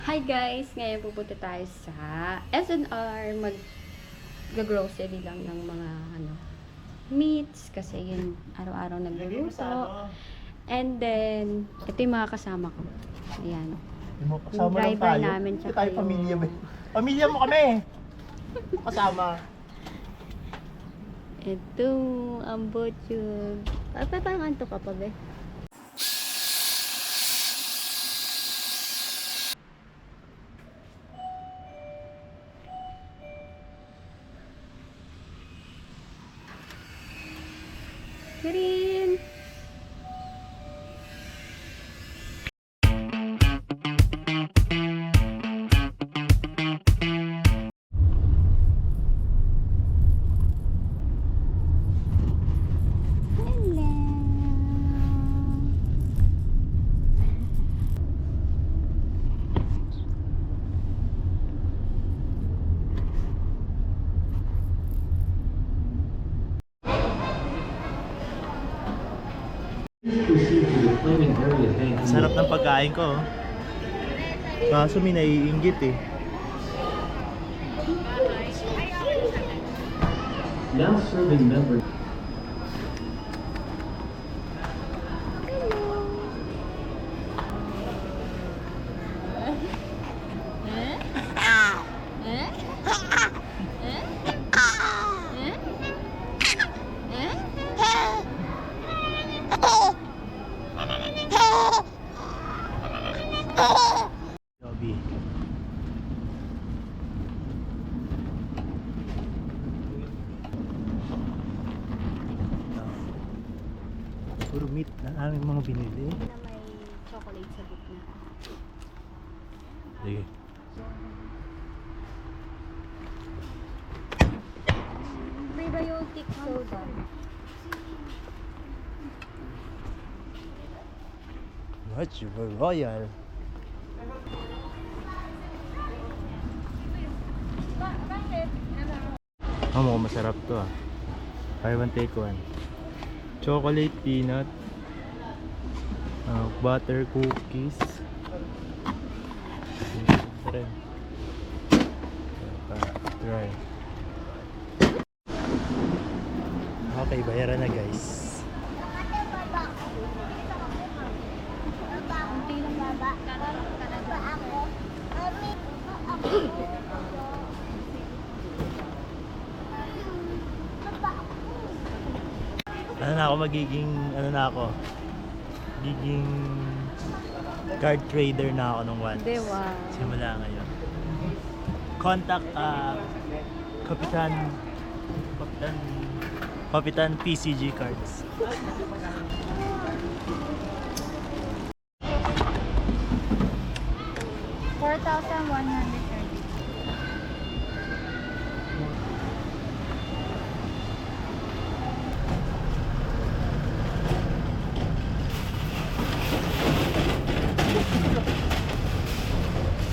Hi guys! Ngayon pupunta tayo sa S&R. Mag-grocery lang ng mga meats kasi yun araw-araw nagluluto. And then, ito yung mga kasama ko. Ayan. Yung driver namin. Hindi tayo pamilya ba? Pamilya mo kami! Kasama. Ito, ang butchog. Parang anto ka pa ba? Green! Sarap ng pagkain ko. Kaso may naiinggit eh. Now serving members. Lobby. Puro meat na aming mga binili. Na may chocolate sa gitna. Sige. Prebiotic soda. What's your royal? Mukhang masarap to ah. Buy one take one. Chocolate peanut, butter cookies. Try. Try. Okay, bayaran na guys. Magiging card trader na ako nung once. Hindi, wow. Simula ngayon. Contact Kapitan PCG cards. 4,130.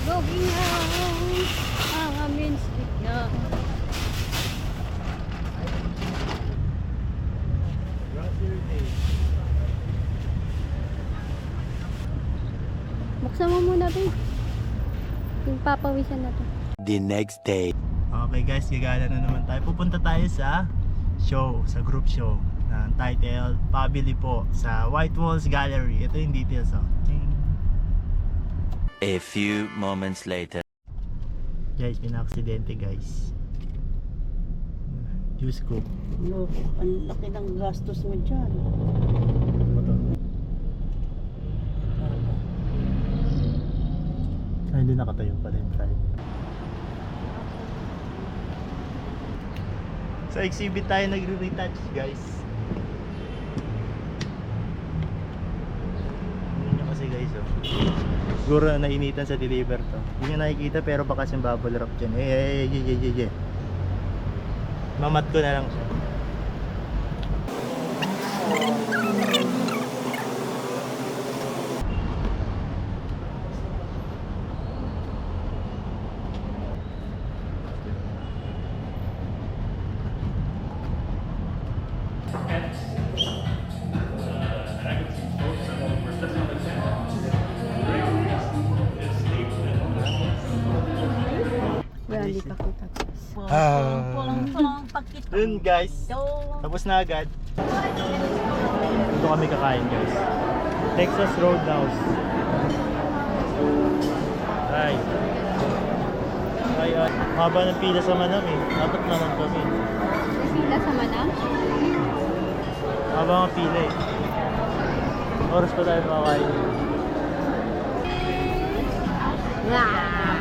Login na ang aming stick na. Buksan mo muna, babe. Yung papawisan na to. The next day. Okay guys, gagala na naman tayo. Pupunta tayo sa show, sa group show na title Pabili po sa White Walls Gallery. Ito yung details oh. Ting. A few moments later. Guys, pina-aksidente guys. Diyos ko. Loko, ang laki ng gastos mo dyan. Ay, hindi nakatayo pala yung drive. Sa exhibit tayo nagre-retouch guys. Hindi nyo kasi guys oh. Siguro nainitan sa deliver to. Hindi nyo nakikita pero baka siyang bubble wrap dyan. Mamat ko na lang siya. alis Balik ako tapos. Pulang pakit. Dun guys, tapos na agad. Dito kami kakain guys. Texas Roadhouse. Ay. Ay, ay. Haba ng pila sa Manam eh. Dapat Manam kami. Pila sa Manam? Haba ng pila eh. Oras pa tayo makakain. Wow!